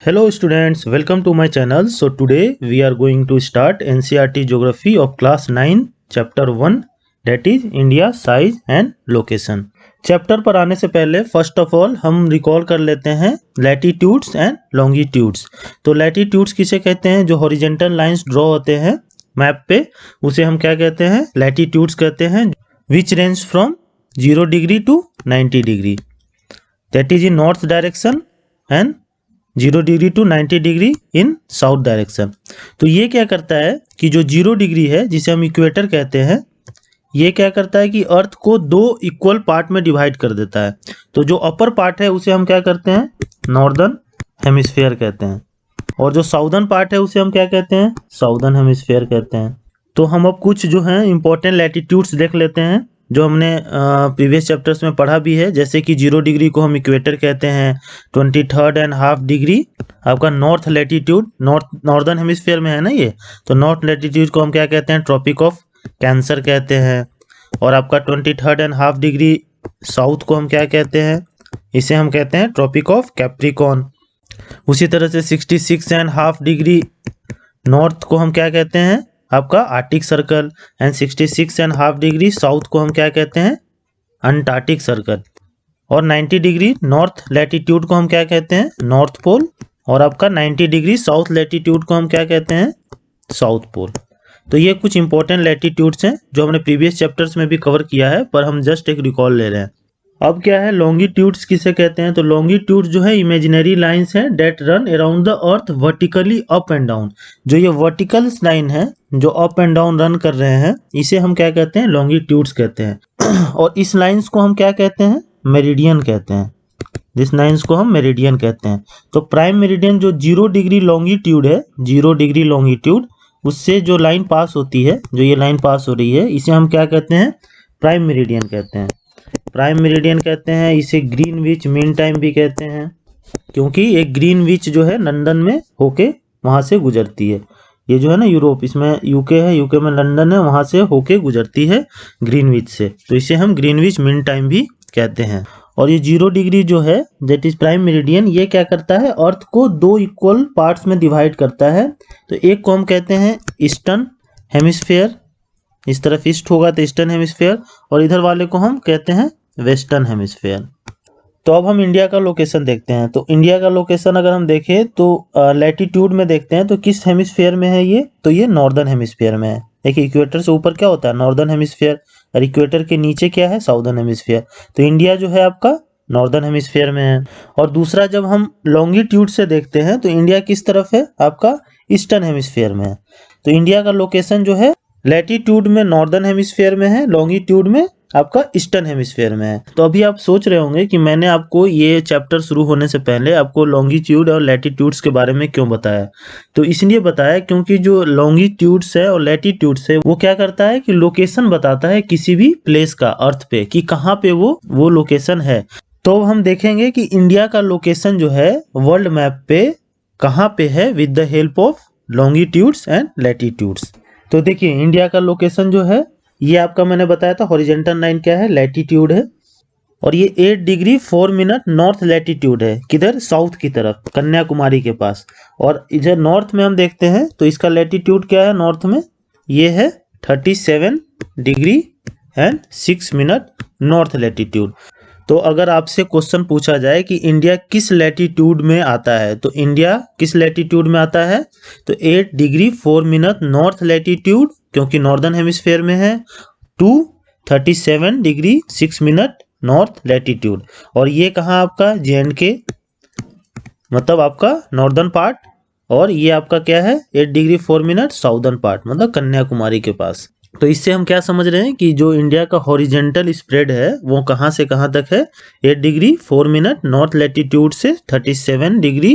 Hello students, welcome to my channel. So today we are going to start NCERT Geography of class 9 chapter 1 that is India size and location. Chapter पर आने से पहले first of all हम recall कर लेते हैं latitudes and longitudes. तो latitudes किसे कहते हैं? जो हॉरिजेंटल लाइंस ड्रॉ होते हैं मैप पे उसे हम क्या कहते हैं? लैटिट्यूड्स कहते हैं, which range from 0 degree to 90 degree that is in north direction and 0 degree to 90 degree in south direction. तो ये क्या करता है कि जो 0 डिग्री है जिसे हम इक्वेटर कहते हैं, ये क्या करता है कि अर्थ को दो इक्वल पार्ट में डिवाइड कर देता है। तो जो अपर पार्ट है उसे हम क्या करते हैं? नॉर्दर्न हेमिस्फीयर कहते हैं, और जो साउदर्न पार्ट है उसे हम क्या कहते हैं? साउदर्न हेमिस्फीयर कहते हैं। तो हम अब कुछ जो है इंपॉर्टेंट लैटिट्यूड्स देख लेते हैं जो हमने प्रीवियस चैप्टर्स में पढ़ा भी है। जैसे कि 0 डिग्री को हम इक्वेटर कहते हैं, 23.5 डिग्री आपका नॉर्थ लैटिट्यूड, नॉर्दर्न हेमिस्फीयर में है ना ये, तो नॉर्थ लैटिट्यूड को हम क्या कहते हैं? ट्रॉपिक ऑफ कैंसर कहते हैं। और आपका 23.5 डिग्री साउथ को हम क्या कहते हैं? इसे हम कहते हैं ट्रॉपिक ऑफ कैप्रिकॉर्न। उसी तरह से 66.5 डिग्री नॉर्थ को हम क्या कहते हैं? आपका Arctic circle. And 66.5 degree south को हम क्या कहते हैं? Antarctic circle. और 90 डिग्री नॉर्थ लैटिट्यूड को हम क्या कहते हैं? North pole. और आपका 90 डिग्री साउथ लैटिट्यूड को हम क्या कहते हैं? South pole. तो ये कुछ इंपॉर्टेंट लैटिट्यूड्स हैं जो हमने प्रीवियस चैप्टर्स में भी कवर किया है, पर हम जस्ट एक रिकॉल ले रहे हैं। अब क्या है लॉन्गिट्यूड्स किसे कहते हैं? तो लॉन्गिट्यूड्स जो है इमेजिनरी लाइंस हैं that run around the earth vertically up and down. जो ये वर्टिकल लाइन है जो अप एंड डाउन रन कर रहे हैं, इसे हम क्या कहते हैं? लॉन्गिट्यूड्स कहते हैं। और इस लाइंस को हम क्या कहते हैं? मेरिडियन कहते हैं। इस लाइंस को हम मेरिडियन कहते हैं। तो प्राइम मेरिडियन जो 0 डिग्री लॉन्गिट्यूड है, 0 डिग्री लॉन्गिट्यूड, उससे जो लाइन पास होती है, जो ये लाइन पास हो रही है, इसे हम क्या कहते हैं? प्राइम मेरिडियन कहते हैं। प्राइम मेरिडियन कहते हैं। इसे ग्रीनविच मीन टाइम भी कहते हैं, क्योंकि एक ग्रीनविच जो है लंदन में होके वहां से गुजरती है। ये जो है ना यूरोप, इसमें यूके है, यूके में लंदन है, वहां से होके गुजरती है ग्रीनविच से, तो इसे हम ग्रीनविच मीन टाइम भी कहते हैं। और ये 0 डिग्री जो है दैट इज प्राइम मेरिडियन, ये क्या करता है? अर्थ को दो इक्वल पार्ट्स में डिवाइड करता है। तो एक को हम कहते हैं ईस्टर्न हेमिस्फीयर, इस तरफ ईस्ट होगा तो ईस्टर्न हेमिस्फीयर, और इधर वाले को हम कहते हैं वेस्टर्न हेमिस्फीयर। तो अब हम इंडिया का लोकेशन देखते हैं। तो इंडिया का लोकेशन अगर हम देखें तो लैटिट्यूड में देखते हैं तो किस हेमिस्फीयर में है ये? तो ये नॉर्दर्न हेमिस्फीयर में है। देखिए इक्वेटर से ऊपर क्या होता है? नॉर्दर्न हेमिस्फीयर, और इक्वेटर के नीचे क्या है? Southern hemisphere. तो इंडिया जो है आपका नॉर्दर्न हेमिस्फीयर में है। और दूसरा जब हम लॉन्गिट्यूड से देखते हैं तो इंडिया किस तरफ है? आपका ईस्टर्न हेमिस्फीयर में है। तो इंडिया का लोकेशन जो है लैटिट्यूड में नॉर्दर्न हेमिस्फीयर में है, लॉन्गिट्यूड में आपका ईस्टर्न हेमिस्फीयर में है। तो अभी आप सोच रहे होंगे कि मैंने आपको ये चैप्टर शुरू होने से पहले आपको लॉन्गिट्यूड और लैटिट्यूड्स के बारे में क्यों बताया। तो इसलिए बताया क्योंकि जो लॉन्गिट्यूड्स है और लैटिट्यूड्स है वो क्या करता है कि लोकेशन बताता है किसी भी प्लेस का अर्थ पे, कि कहाँ पे वो लोकेशन है। तो हम देखेंगे कि इंडिया का लोकेशन जो है वर्ल्ड मैप पे कहाँ पे है with the help of longitudes and latitudes. तो देखिए इंडिया का लोकेशन जो है ये आपका मैंने बताया था हॉरिजॉन्टल लाइन क्या है? लैटिट्यूड है। और ये 8 डिग्री 4 मिनट नॉर्थ लैटिट्यूड है, किधर? साउथ की तरफ, कन्याकुमारी के पास। और इधर नॉर्थ में हम देखते हैं तो इसका लैटिट्यूड क्या है? नॉर्थ में ये है 37 degree and 6 minute north latitude. तो अगर आपसे क्वेश्चन पूछा जाए कि इंडिया किस लैटिट्यूड में आता है, तो इंडिया किस लैटिट्यूड में आता है? तो 8 डिग्री 4 मिनट नॉर्थ लैटिट्यूड, क्योंकि नॉर्दर्न हेमिस्फीयर में है, to 37 degree 6 minute north latitude. और ये कहाँ आपका? JNK, मतलब आपका नॉर्दर्न पार्ट। और ये आपका क्या है? 8 डिग्री 4 मिनट साउदर्न पार्ट, मतलब कन्याकुमारी के पास। तो इससे हम क्या समझ रहे हैं कि जो इंडिया का हॉरिजेंटल स्प्रेड है वो कहाँ से कहाँ तक है? 8 डिग्री 4 मिनट नॉर्थ लैटिट्यूड से 37 डिग्री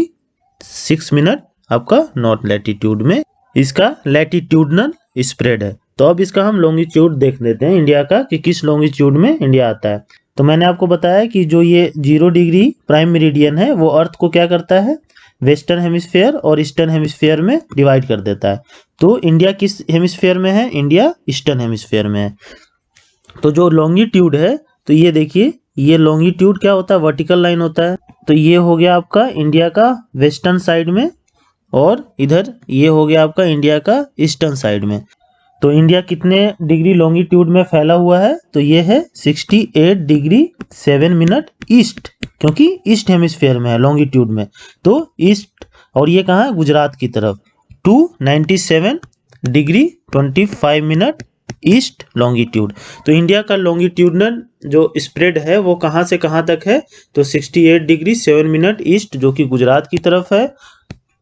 6 मिनट आपका नॉर्थ लैटिट्यूड में इसका लैटिट्यूडनल स्प्रेड है। तो अब इसका हम लॉन्गिट्यूड देख लेते हैं इंडिया का, कि किस लॉन्गिट्यूड में इंडिया आता है। तो मैंने आपको बताया कि जो ये 0 डिग्री प्राइम मेरिडियन है वो अर्थ को क्या करता है? वेस्टर्न हेमिस्फीयर और ईस्टर्न हेमिस्फीयर में डिवाइड कर देता है। तो इंडिया किस हेमिस्फीयर में है? इंडिया ईस्टर्न हेमिस्फीयर में है। तो जो लॉन्गिट्यूड है तो ये देखिए ये लॉन्गिट्यूड क्या होता है, वर्टिकल लाइन होता है। तो ये हो गया आपका इंडिया का वेस्टर्न साइड में, और इधर ये हो गया आपका इंडिया का ईस्टर्न साइड में। तो इंडिया कितने डिग्री लॉन्गिट्यूड में फैला हुआ है, तो ये है 68 डिग्री 7 मिनट ईस्ट, क्योंकि ईस्ट हेमिस्फीयर में है लॉन्गिट्यूड में, तो ईस्ट। और ये कहाँ है, गुजरात की तरफ। 297 डिग्री 25 मिनट ईस्ट लॉन्गिट्यूड। तो इंडिया का लॉन्गिट्यूडनल जो स्प्रेड है वो कहाँ से कहाँ तक है, तो 68 डिग्री 7 मिनट ईस्ट जो कि गुजरात की तरफ है,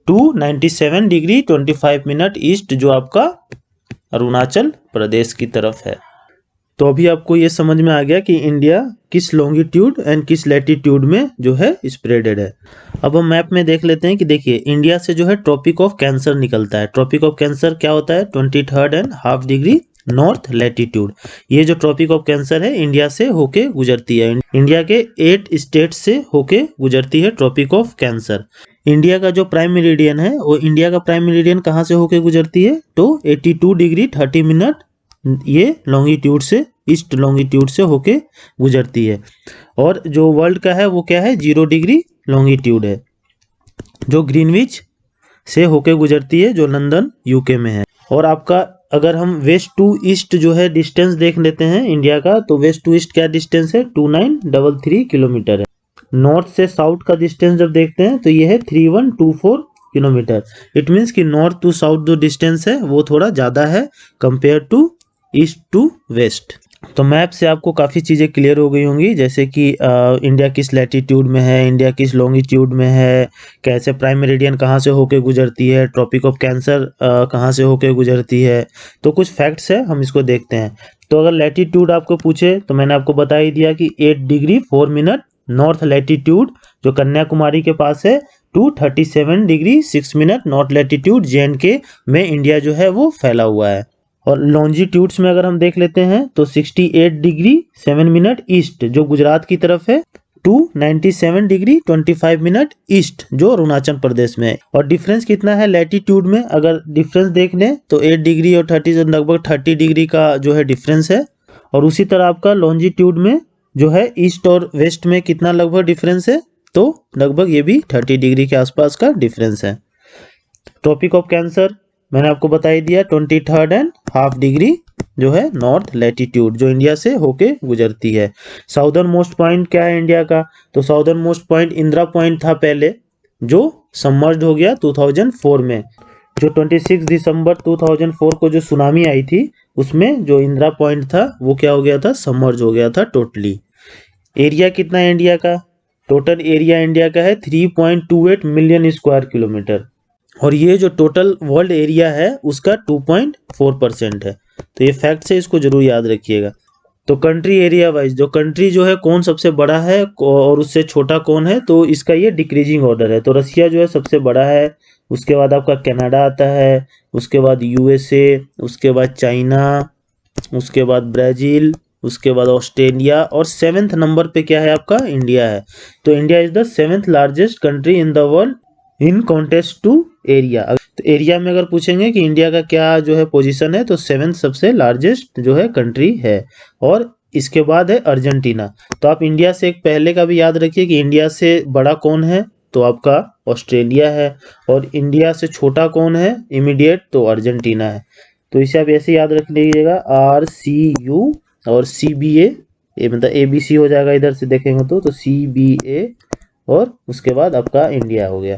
297 डिग्री 25 मिनट ईस्ट जो आपका अरुणाचल प्रदेश की तरफ है। तो अभी आपको ये समझ में आ गया कि इंडिया किस लॉन्गिट्यूड एंड किस लैटिट्यूड में जो है स्प्रेडेड है। अब हम मैप में देख लेते हैं कि देखिए इंडिया से जो है ट्रॉपिक ऑफ कैंसर निकलता है। ट्रॉपिक ऑफ कैंसर क्या होता है, 23.5 डिग्री नॉर्थ लैटिट्यूड। ये जो ट्रॉपिक ऑफ कैंसर है इंडिया से होके गुजरती है। इंडिया के 8 स्टेट से होके गुजरती है ट्रॉपिक ऑफ कैंसर। इंडिया का जो प्राइम मेरिडियन है वो इंडिया का प्राइम मेरिडियन कहाँ से होके गुजरती है, तो 82 डिग्री 30 मिनट ये लॉन्गिट्यूड से, ईस्ट लॉन्गिट्यूड से होके गुजरती है। और जो वर्ल्ड का है वो क्या है, 0 डिग्री लॉन्गिट्यूड है जो ग्रीनविच से होके गुजरती है, जो लंदन यूके में है। और आपका अगर हम वेस्ट टू ईस्ट जो है डिस्टेंस देख लेते हैं इंडिया का, तो वेस्ट टू ईस्ट क्या डिस्टेंस है, 2933 किलोमीटर है। नॉर्थ से साउथ का डिस्टेंस जब देखते हैं तो ये है 3124 किलोमीटर। इट मीन्स कि नॉर्थ टू साउथ जो डिस्टेंस है वो थोड़ा ज़्यादा है compare to east to west. तो मैप से आपको काफ़ी चीज़ें क्लियर हो गई होंगी, जैसे कि इंडिया किस लैटिट्यूड में है, इंडिया किस लॉन्गिट्यूड में है, कैसे प्राइम मेरिडियन कहाँ से होके गुजरती है, ट्रॉपिक ऑफ कैंसर कहाँ से होके गुजरती है। तो कुछ फैक्ट्स है, हम इसको देखते हैं। तो अगर लैटिट्यूड आपको पूछे तो मैंने आपको बता ही दिया कि 8 डिग्री 4 मिनट नॉर्थ लैटिट्यूड जो कन्याकुमारी के पास है, 237 degree 6 minute north latitude JNK में इंडिया जो है वो फैला हुआ है। और लॉन्जिट्यूड्स में अगर हम देख लेते हैं तो 68 डिग्री 7 मिनट ईस्ट जो गुजरात की तरफ है, 297 डिग्री 25 मिनट ईस्ट जो अरुणाचल प्रदेश में है। और डिफरेंस कितना है लैटिट्यूड में, अगर डिफरेंस देख लें तो 8 डिग्री और 30 लगभग 30 डिग्री का जो है डिफरेंस है। और उसी तरह आपका लॉन्जिट्यूड में जो है ईस्ट और वेस्ट में कितना लगभग डिफरेंस है, तो लगभग ये भी 30 डिग्री के आसपास का डिफरेंस है। ट्रॉपिक ऑफ कैंसर मैंने आपको बता ही दिया, 23.5 डिग्री जो है नॉर्थ लैटिट्यूड जो इंडिया से होके गुजरती है। साउदर्न मोस्ट पॉइंट क्या है इंडिया का, तो southern most point Indira point था पहले, जो सबमर्ज्ड हो गया 2004 में। जो 26 दिसंबर 2004 को जो सुनामी आई थी उसमें जो इंदिरा पॉइंट था वो क्या हो गया था, सबमर्ज हो गया था टोटली। एरिया कितना है इंडिया का, टोटल एरिया इंडिया का है 3.28 मिलियन स्क्वायर किलोमीटर। और ये जो टोटल वर्ल्ड एरिया है उसका 2.4% है। तो ये फैक्ट है, इसको जरूर याद रखिएगा। तो कंट्री एरिया वाइज जो कंट्री जो है कौन सबसे बड़ा है और उससे छोटा कौन है, तो इसका ये डिक्रीजिंग ऑर्डर है। तो रसिया जो है सबसे बड़ा है, उसके बाद आपका कनाडा आता है, उसके बाद USA, उसके बाद चाइना, उसके बाद ब्राज़ील, उसके बाद ऑस्ट्रेलिया, और 7th नंबर पे क्या है आपका, इंडिया है। तो India is the 7th largest country in the world in contest to area. तो एरिया में अगर पूछेंगे कि इंडिया का क्या जो है पोजीशन है, तो 7th सबसे लार्जेस्ट जो है कंट्री है। और इसके बाद है अर्जेंटीना। तो आप इंडिया से एक पहले का भी याद रखिए कि इंडिया से बड़ा कौन है, तो आपका ऑस्ट्रेलिया है। और इंडिया से छोटा कौन है इमीडिएट, तो अर्जेंटीना है। तो इसे आप ऐसे याद रख लीजिएगा, RCU और CBA, ये मतलब ABC हो जाएगा इधर से देखेंगे तो CBA, और उसके बाद आपका इंडिया हो गया।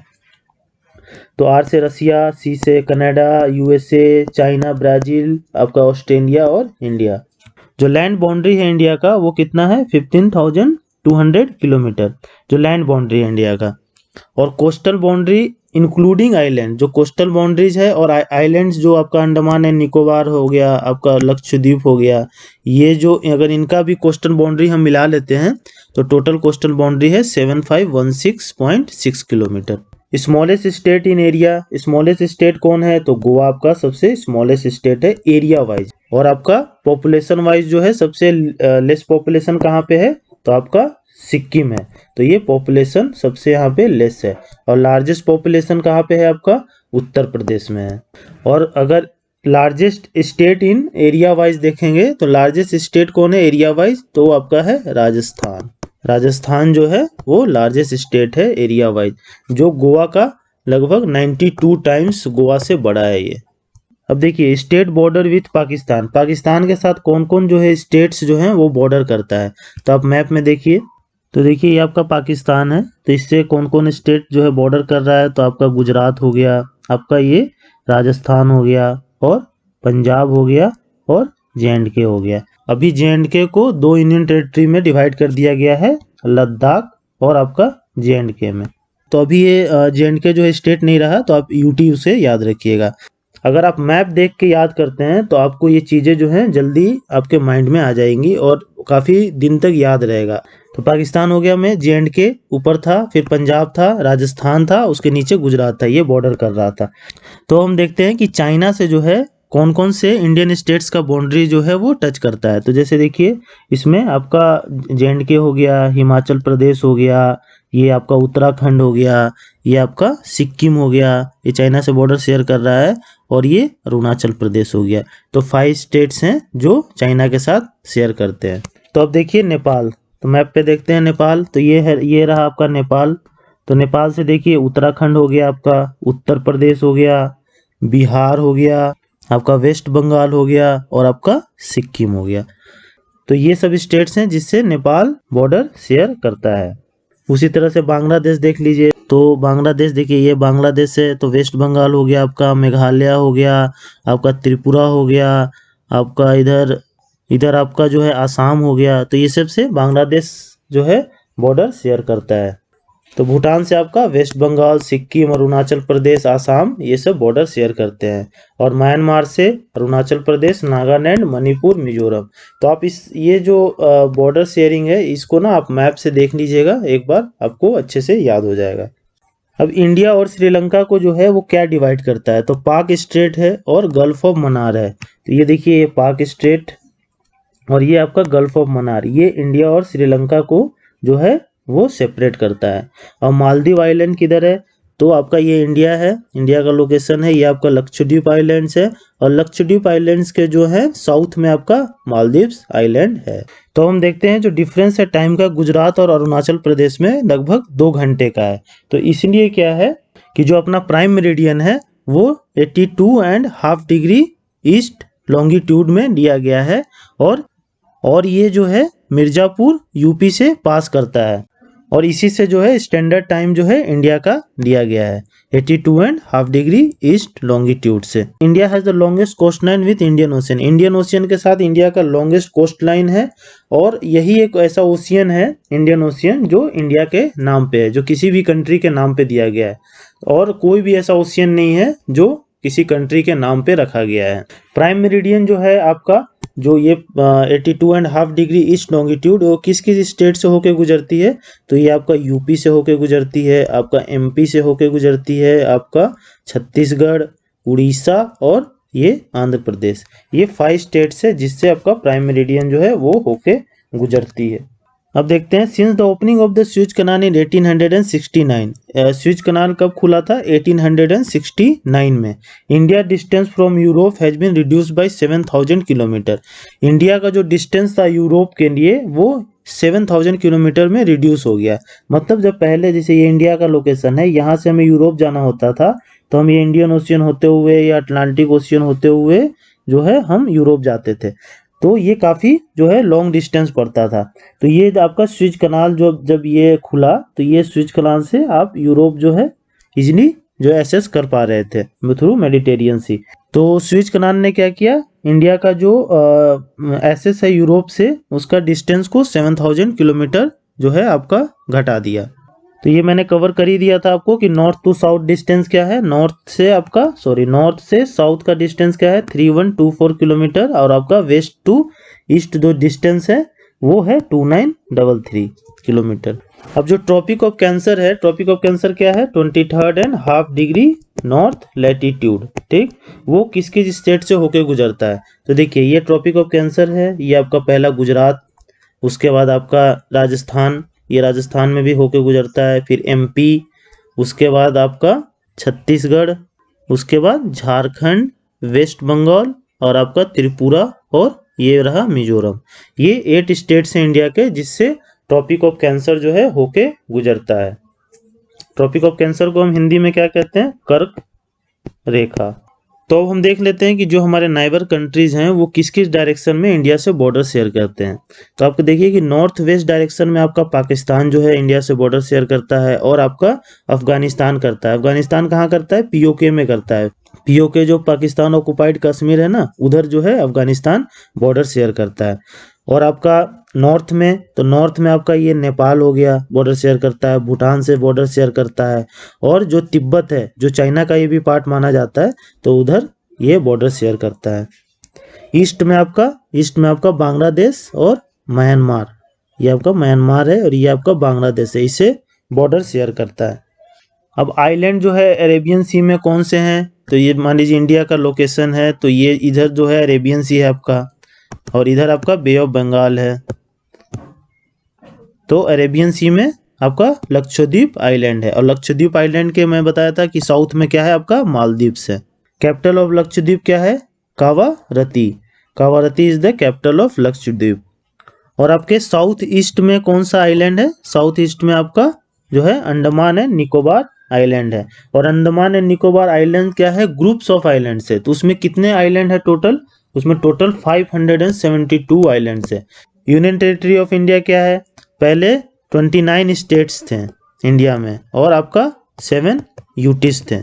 तो R से रसिया, C से कनाडा, USA, चाइना, ब्राज़ील, आपका ऑस्ट्रेलिया और इंडिया। जो लैंड बाउंड्री है इंडिया का वो कितना है, 15,200 किलोमीटर जो लैंड बाउंड्री है इंडिया का। और कोस्टल बाउंड्री इंक्लूडिंग आइलैंड, जो कोस्टल बाउंड्रीज है और आइलैंड्स जो आपका अंडमान एंड निकोबार हो गया, आपका लक्षद्वीप हो गया, ये जो अगर इनका भी कोस्टल बाउंड्री हम मिला लेते हैं तो टोटल कोस्टल बाउंड्री है 7516.6 kilometre. Smallest state in area, smallest state कौन है, तो गोवा आपका सबसे स्मॉलेस्ट स्टेट है एरिया वाइज। और आपका पॉपुलेशन वाइज जो है सबसे लेस पॉपुलेशन कहाँ पे है, तो आपका सिक्किम है। तो ये पॉपुलेशन सबसे यहाँ पे लेस है। और लार्जेस्ट पॉपुलेशन कहाँ पे है आपका, उत्तर प्रदेश में है। और अगर largest state in area wise देखेंगे तो लार्जेस्ट स्टेट कौन है एरिया वाइज, तो आपका है राजस्थान। राजस्थान जो है वो लार्जेस्ट स्टेट है एरिया वाइज, जो गोवा का लगभग 92 टाइम्स गोवा से बड़ा है ये। अब देखिए state border with Pakistan, Pakistan के साथ कौन कौन जो है स्टेट्स जो हैं वो बॉर्डर करता है। तो आप मैप में देखिए, तो देखिए ये आपका पाकिस्तान है, तो इससे कौन कौन स्टेट जो है बॉर्डर कर रहा है। तो आपका गुजरात हो गया, आपका ये राजस्थान हो गया, और पंजाब हो गया, और JNK हो गया। अभी JNK को 2 यूनियन टेरिटरी में डिवाइड कर दिया गया है, लद्दाख और आपका JNK में। तो अभी ये JNK जो है स्टेट नहीं रहा, तो आप UT उसे याद रखिएगा। अगर आप मैप देख के याद करते हैं तो आपको ये चीज़ें जो हैं जल्दी आपके माइंड में आ जाएंगी और काफ़ी दिन तक याद रहेगा। तो पाकिस्तान हो गया में, JNK ऊपर था, फिर पंजाब था, राजस्थान था, उसके नीचे गुजरात था, ये बॉर्डर कर रहा था। तो हम देखते हैं कि चाइना से जो है कौन कौन से इंडियन स्टेट्स का बाउंड्री जो है वो टच करता है। तो जैसे देखिए इसमें आपका JNK हो गया, हिमाचल प्रदेश हो गया, ये आपका उत्तराखंड हो गया, ये आपका सिक्किम हो गया, ये चाइना से बॉर्डर शेयर कर रहा है, और ये अरुणाचल प्रदेश हो गया। तो 5 स्टेट्स हैं जो चाइना के साथ शेयर करते हैं। तो अब देखिए नेपाल, तो मैप पे देखते हैं नेपाल, तो ये है, ये रहा आपका नेपाल। तो नेपाल से देखिए उत्तराखंड हो गया, आपका उत्तर प्रदेश हो गया, बिहार हो गया, आपका वेस्ट बंगाल हो गया, और आपका सिक्किम हो गया। तो ये सब स्टेट्स हैं जिससे नेपाल बॉर्डर शेयर करता है। उसी तरह से बांग्लादेश देख लीजिए, तो बांग्लादेश देखिए ये बांग्लादेश है, तो वेस्ट बंगाल हो गया, आपका मेघालय हो गया, आपका त्रिपुरा हो गया, आपका इधर इधर आपका जो है आसाम हो गया। तो ये सब से बांग्लादेश जो है बॉर्डर शेयर करता है। तो भूटान से आपका वेस्ट बंगाल, सिक्किम, अरुणाचल प्रदेश, आसाम, ये सब बॉर्डर शेयर करते हैं। और म्यांमार से अरुणाचल प्रदेश, नागालैंड, मणिपुर, मिजोरम। तो आप ये जो बॉर्डर शेयरिंग है इसको ना आप मैप से देख लीजिएगा एक बार, आपको अच्छे से याद हो जाएगा। अब इंडिया और श्रीलंका को जो है वो क्या डिवाइड करता है, तो पाक स्ट्रेट है और गल्फ ऑफ मन्नार है। तो ये देखिए ये पाक स्ट्रेट और ये आपका गल्फ ऑफ मन्नार, ये इंडिया और श्रीलंका को जो है वो सेपरेट करता है। और मालदीव आइलैंड किधर है, तो आपका ये इंडिया है, इंडिया का लोकेशन है, ये आपका लक्षद्वीप आइलैंड्स है, और लक्षद्वीप आइलैंड्स के जो है साउथ में आपका मालदीव्स आइलैंड है। तो हम देखते हैं जो डिफरेंस है टाइम का, गुजरात और अरुणाचल प्रदेश में लगभग 2 घंटे का है। तो इसलिए क्या है कि जो अपना प्राइम मेरिडियन है वो 82.5 डिग्री ईस्ट लॉन्गिट्यूड में लिया गया है, और ये जो है मिर्जापुर यूपी से पास करता है, और इसी से जो है स्टैंडर्ड टाइम जो है इंडिया का लिया गया है 82.5 डिग्री ईस्ट लॉन्गिट्यूड से। India has the longest coast line with Indian ocean, Indian ocean के साथ इंडिया का लॉन्गेस्ट कोस्ट लाइन है, और यही एक ऐसा ओशियन है इंडियन ओशियन जो इंडिया के नाम पे है, जो किसी भी कंट्री के नाम पे दिया गया है, और कोई भी ऐसा ओशियन नहीं है जो किसी कंट्री के नाम पे रखा गया है। प्राइम मेरिडियन जो है आपका, जो ये 82.5 डिग्री ईस्ट लॉन्गिट्यूड, वो किस किस स्टेट से होके गुजरती है, तो ये आपका यूपी से होके गुजरती है, आपका MP से होके गुजरती है, आपका छत्तीसगढ़, उड़ीसा, और ये आंध्र प्रदेश। ये 5 स्टेट्स है जिससे आपका प्राइम मेरिडियन जो है वो होके गुजरती है। अब देखते हैं since the opening of the Suez canal in 1869, Suez canal कब खुला था, 1869 में। India distance from Europe has been reduced by 7000 kilometre, India का जो डिस्टेंस था यूरोप के लिए वो 7000 किलोमीटर में रिड्यूस हो गया। मतलब जब पहले जैसे ये इंडिया का लोकेशन है, यहाँ से हमें यूरोप जाना होता था, तो हम ये इंडियन ओशियन होते हुए या अटलांटिक ओशियन होते हुए जो है हम यूरोप जाते थे, तो ये काफ़ी जो है लॉन्ग डिस्टेंस पड़ता था। तो ये आपका स्विच कनाल जो जब ये खुला, तो ये स्विच कनाल से आप यूरोप जो है इजीली जो एक्सेस कर पा रहे थे थ्रू मेडिटेरियन सी। तो स्विच कनाल ने क्या किया, इंडिया का जो एक्सेस है यूरोप से, उसका डिस्टेंस को 7000 किलोमीटर जो है आपका घटा दिया। तो ये मैंने कवर कर ही दिया था आपको कि नॉर्थ टू साउथ डिस्टेंस क्या है, नॉर्थ से साउथ का डिस्टेंस क्या है 3124 किलोमीटर, और आपका वेस्ट टू ईस्ट जो डिस्टेंस है वो है 2933 किलोमीटर। अब जो ट्रॉपिक ऑफ कैंसर है, ट्रॉपिक ऑफ कैंसर क्या है 23.5 डिग्री नॉर्थ लैटिट्यूड, ठीक, वो किस किस स्टेट से होके गुजरता है। तो देखिए ये ट्रॉपिक ऑफ कैंसर है, ये आपका पहला गुजरात, उसके बाद आपका राजस्थान, ये राजस्थान में भी होके गुजरता है, फिर MP, उसके बाद आपका छत्तीसगढ़, उसके बाद झारखंड, वेस्ट बंगाल, और आपका त्रिपुरा, और ये रहा मिजोरम। ये 8 स्टेट्स हैं इंडिया के जिससे ट्रॉपिक ऑफ कैंसर जो है होके गुजरता है। ट्रॉपिक ऑफ कैंसर को हम हिंदी में क्या कहते हैं? कर्क रेखा। तो अब हम देख लेते हैं कि जो हमारे नाइबर कंट्रीज हैं वो किस किस डायरेक्शन में इंडिया से बॉर्डर शेयर करते हैं। तो आपको देखिए कि नॉर्थ वेस्ट डायरेक्शन में आपका पाकिस्तान जो है इंडिया से बॉर्डर शेयर करता है, और आपका अफगानिस्तान करता है। अफगानिस्तान कहाँ करता है? पीओके में करता है। पीओके जो पाकिस्तान ऑक्युपाइड कश्मीर है ना, उधर जो है अफगानिस्तान बॉर्डर शेयर करता है। और आपका नॉर्थ में, तो नॉर्थ में आपका ये नेपाल हो गया, बॉर्डर शेयर करता है, भूटान से बॉर्डर शेयर करता है। और जो तिब्बत है, जो चाइना का ये भी पार्ट माना जाता है, तो उधर ये बॉर्डर शेयर करता है। ईस्ट में आपका बांग्लादेश और म्यांमार, ये आपका म्यांमार है और ये आपका बांग्लादेश है, इससे बॉर्डर शेयर करता है। अब आइलैंड जो है अरेबियन सी में कौन से हैं? तो ये मान लीजिए इंडिया का लोकेशन है, तो ये इधर जो है अरेबियन सी है आपका, और इधर आपका बे ऑफ बंगाल है। तो अरेबियन सी में आपका लक्षद्वीप आइलैंड है, और लक्षद्वीप आइलैंड के मैं बताया था कि साउथ में क्या है आपका? मालदीव्स है। कैपिटल ऑफ लक्षद्वीप क्या है? Kavaratti. Kavaratti is the capital of Lakshadweep. और आपके साउथ ईस्ट में कौन सा आइलैंड है? साउथ ईस्ट में आपका जो है अंडमान एंड निकोबार आइलैंड है। और अंडमान एंड निकोबार आइलैंड क्या है? ग्रुप्स ऑफ आइलैंड है। तो उसमें कितने आइलैंड है टोटल? उसमें टोटल 572 आइलैंड्स है। यूनियन टेरिटरी ऑफ इंडिया क्या है? पहले 29 स्टेट्स थे इंडिया में, और आपका 7 यूटीज थे।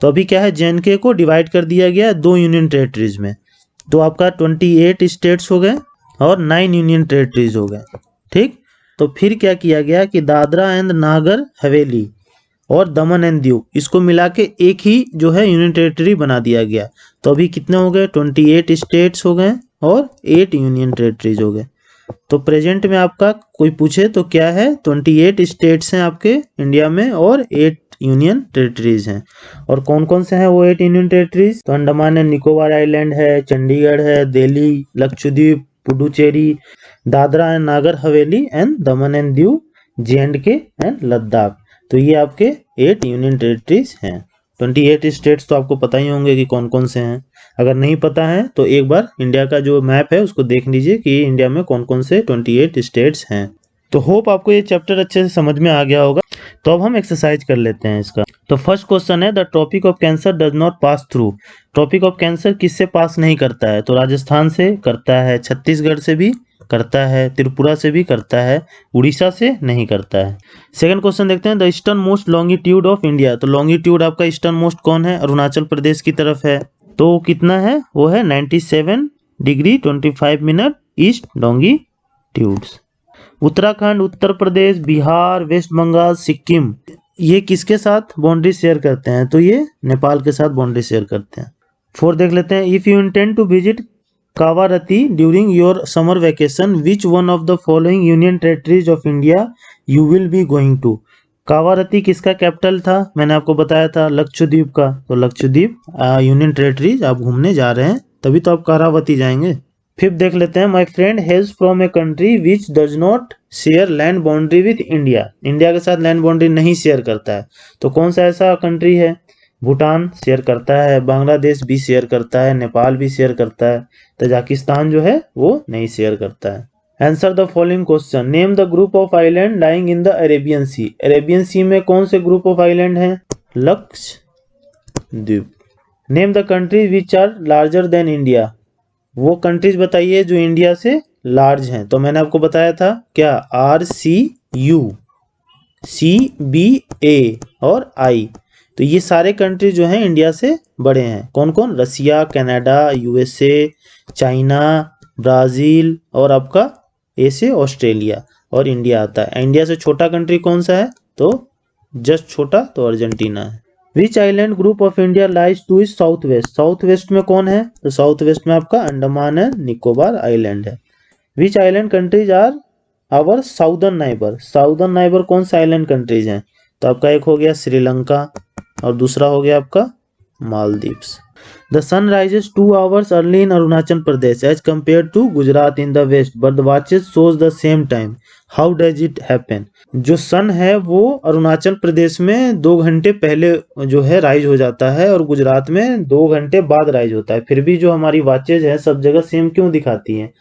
तो अभी क्या है? जेएनके को डिवाइड कर दिया गया है 2 यूनियन टेरिटरीज में। तो आपका 28 स्टेट्स हो गए और 9 यूनियन टेरिटरीज हो गए। ठीक। तो फिर क्या किया गया कि दादरा एंड नागर हवेली और दमन एंड दीव, इसको मिला के एक ही जो है यूनियन टेरिटरी बना दिया गया। तो अभी कितने हो गए? 28 स्टेट्स हो गए और 8 यूनियन टेरिटरीज हो गए। तो प्रेजेंट में आपका कोई पूछे तो क्या है? 28 स्टेट्स हैं आपके इंडिया में और 8 यूनियन टेरिटरीज हैं। और कौन कौन से हैं वो 8 यूनियन टेरिटरीज? तो अंडमान एंड निकोबार आइलैंड है, चंडीगढ़ है, Delhi, Lakshadweep, Puducherry, Dadra and Nagar Haveli and Daman and Diu, जे&के and Ladakh. तो ये आपके 8 यूनियन टेरिटरीज हैं। 28 स्टेट्स तो आपको पता ही होंगे कि कौन कौन से हैं। अगर नहीं पता है तो एक बार इंडिया का जो मैप है उसको देख लीजिए कि इंडिया में कौन कौन से 28 स्टेट्स हैं। तो होप आपको ये चैप्टर अच्छे से समझ में आ गया होगा। तो अब हम एक्सरसाइज कर लेते हैं इसका। तो फर्स्ट क्वेश्चन है, the tropic of cancer does not pass through. Tropic of cancer किससे पास नहीं करता है? तो राजस्थान से करता है, छत्तीसगढ़ से भी करता है, त्रिपुरा से भी करता है, उड़ीसा से नहीं करता है। सेकंड क्वेश्चन देखते हैं, the eastern most longitude of India. तो लॉन्गिट्यूड आपका ईस्टर्न मोस्ट कौन है? अरुणाचल प्रदेश की तरफ है। तो कितना है? वो है 97 degree 25 minute east longitudes. Uttarakhand, Uttar Pradesh, Bihar, West Bengal, Sikkim, ये किसके साथ बाउंड्री शेयर करते हैं? तो ये नेपाल के साथ बाउंड्री शेयर करते हैं। फोर्थ देख लेते हैं, if you intend to visit Kavaratti during your summer vacation, which one of the following union territories of India you will be going to. Kavaratti किसका कैपिटल था? मैंने आपको बताया था लक्षद्वीप का। तो लक्षद्वीप यूनियन टेरिटरीज आप घूमने जा रहे हैं, तभी तो आप कावारती जाएंगे। फिफ्थ देख लेते हैं, my friend हेल्स from a country which does not share land boundary with India. India के साथ लैंड बाउंड्री नहीं शेयर करता है। तो कौन सा ऐसा कंट्री है? भूटान शेयर करता है, बांग्लादेश भी शेयर करता है, नेपाल भी शेयर करता है, तजाकिस्तान जो है वो नहीं शेयर करता है। Answer the following question, name the group of island lying in the Arabian sea. Arabian sea में कौन से ग्रुप ऑफ आइलैंड हैं? Lakshadweep. Name the country which are larger than India. वो कंट्रीज बताइए जो इंडिया से लार्ज हैं। तो मैंने आपको बताया था क्या? RCU, CBA और I। तो ये सारे कंट्री जो हैं इंडिया से बड़े हैं। कौन कौन? रसिया, कनाडा, USA, चाइना, ब्राज़ील और आपका ए से ऑस्ट्रेलिया, और इंडिया आता है। इंडिया से छोटा कंट्री कौन सा है? तो जस्ट छोटा तो अर्जेंटीना है। Which island group of India lies to is south west. South west में कौन है? तो साउथ वेस्ट में आपका अंडमान एंड निकोबार आइलैंड है। Which island countries are our southern neighbour. Southern neighbour कौन सा आइलैंड कंट्रीज हैं? तो आपका एक हो गया श्रीलंका और दूसरा हो गया आपका Maldives. The sun rises 2 hours early in Arunachal Pradesh as compare to Gujarat in the west, but the watches shows the same time, how does it happen. जो सन है वो अरुणाचल प्रदेश में 2 घंटे पहले जो है राइज हो जाता है और गुजरात में 2 घंटे बाद राइज होता है, फिर भी जो हमारी वॉचेज है सब जगह सेम क्यों दिखाती हैं?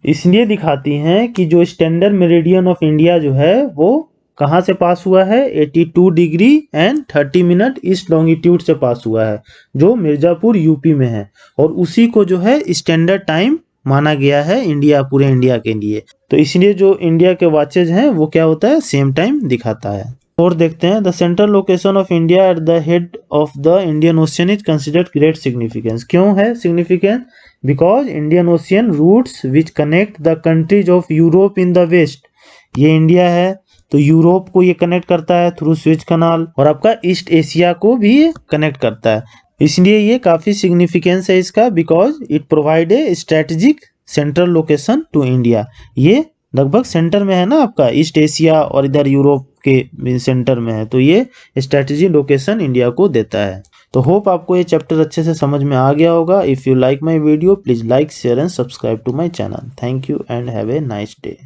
इसलिए दिखाती हैं कि जो स्टैंडर्ड मेरिडियन ऑफ इंडिया जो है वो कहाँ से पास हुआ है, 82 degree and 30 minute east longitude से पास हुआ है, जो मिर्जापुर यूपी में है, और उसी को जो है स्टैंडर्ड टाइम माना गया है इंडिया, पूरे इंडिया के लिए। तो इसलिए जो इंडिया के वॉचेज हैं वो क्या होता है, सेम टाइम दिखाता है। और देखते हैं, the central location of India at the head of the Indian ocean is considered great significance. क्यों है significant? Because Indian ocean routes which connect the countries of Europe in the west, ये India है तो Europe को ये connect करता है through switch कनाल, और आपका ईस्ट एशिया को भी कनेक्ट करता है, इसलिए ये काफी सिग्निफिकेंस है इसका, because it provide a strategic central location to India. ये लगभग सेंटर में है ना आपका, ईस्ट एशिया और इधर यूरोप के सेंटर में है, तो ये स्ट्रेटेजी लोकेशन इंडिया को देता है। तो होप आपको ये चैप्टर अच्छे से समझ में आ गया होगा। If you like my video please like, share and subscribe to my channel. Thank you and have a nice day.